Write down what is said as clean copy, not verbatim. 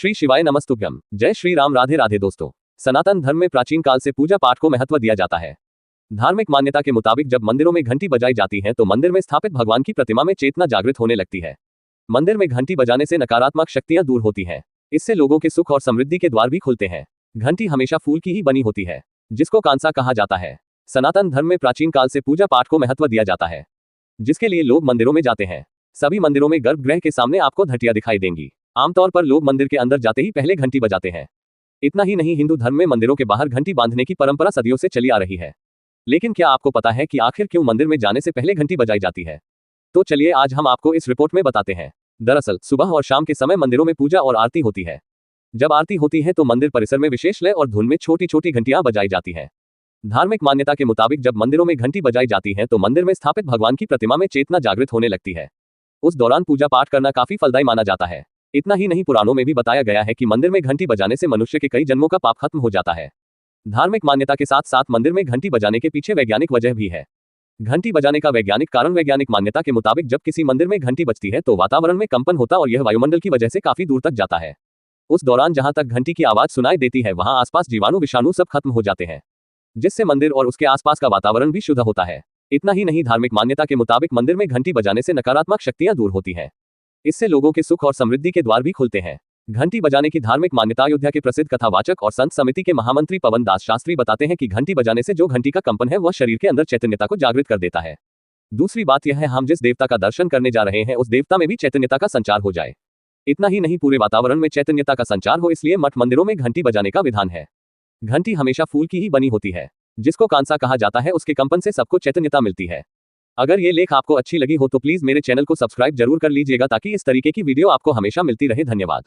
श्री शिवाय नमस्तुभ्यम। जय श्री राम। राधे राधे दोस्तों। सनातन धर्म में प्राचीन काल से पूजा पाठ को महत्व दिया जाता है। धार्मिक मान्यता के मुताबिक जब मंदिरों में घंटी बजाई जाती है तो मंदिर में स्थापित भगवान की प्रतिमा में चेतना जागृत होने लगती है। मंदिर में घंटी बजाने से नकारात्मक शक्तियां दूर होती हैं। इससे लोगों के सुख और समृद्धि के द्वार भी खुलते हैं। घंटी हमेशा फूल की ही बनी होती है, जिसको कांसा कहा जाता है। सनातन धर्म में प्राचीन काल से पूजा पाठ को महत्व दिया जाता है, जिसके लिए लोग मंदिरों में जाते हैं। सभी मंदिरों में गर्भगृह के सामने आपको घंटियां दिखाई देंगी। आमतौर पर लोग मंदिर के अंदर जाते ही पहले घंटी बजाते हैं। इतना ही नहीं, हिंदू धर्म में मंदिरों के बाहर घंटी बांधने की परंपरा सदियों से चली आ रही है। लेकिन क्या आपको पता है कि आखिर क्यों मंदिर में जाने से पहले घंटी बजाई जाती है? तो चलिए आज हम आपको इस रिपोर्ट में बताते हैं। दरअसल सुबह और शाम के समय मंदिरों में पूजा और आरती होती है। जब आरती होती है तो मंदिर परिसर में विशेष लय और धुन में छोटी छोटी घंटियां बजाई जाती हैं। धार्मिक मान्यता के मुताबिक जब मंदिरों में घंटी बजाई जाती है तो मंदिर में स्थापित भगवान की प्रतिमा में चेतना जागृत होने लगती है। उस दौरान पूजा पाठ करना काफी फलदायी माना जाता है। इतना ही नहीं, पुराणों में भी बताया गया है कि मंदिर में घंटी बजाने से मनुष्य के कई जन्मों का पाप खत्म हो जाता है। धार्मिक मान्यता के साथ साथ मंदिर में घंटी बजाने के पीछे वैज्ञानिक वजह भी है। घंटी बजाने का वैज्ञानिक कारण। वैज्ञानिक मान्यता के मुताबिक जब किसी मंदिर में घंटी बजती है तो वातावरण में कंपन होता और यह वायुमंडल की वजह से काफी दूर तक जाता है। उस दौरान जहां तक घंटी की आवाज सुनाई देती है वहां आसपास जीवाणु विषाणु सब खत्म हो जाते हैं, जिससे मंदिर और उसके आसपास का वातावरण भी शुद्ध होता है। इतना ही नहीं, धार्मिक मान्यता के मुताबिक मंदिर में घंटी बजाने से नकारात्मक शक्तियां दूर होती हैं। इससे लोगों के सुख और समृद्धि के द्वार भी खुलते हैं। घंटी बजाने की धार्मिक मान्यता। अयोध्या के प्रसिद्ध कथावाचक और संत समिति के महामंत्री पवन दास शास्त्री बताते हैं कि घंटी बजाने से जो घंटी का कंपन है वह शरीर के अंदर चैतन्यता को जागृत कर देता है। दूसरी बात यह है, हम जिस देवता का दर्शन करने जा रहे हैं उस देवता में भी चैतन्यता का संचार हो जाए। इतना ही नहीं, पूरे वातावरण में चैतन्यता का संचार हो, इसलिए मठ मंदिरों में घंटी बजाने का विधान है। घंटी हमेशा फूल की ही बनी होती है, जिसको कांसा कहा जाता है। उसके कंपन से सबको चैतन्यता मिलती है। अगर ये लेख आपको अच्छी लगी हो तो प्लीज मेरे चैनल को सब्सक्राइब जरूर कर लीजिएगा ताकि इस तरीके की वीडियो आपको हमेशा मिलती रहे। धन्यवाद।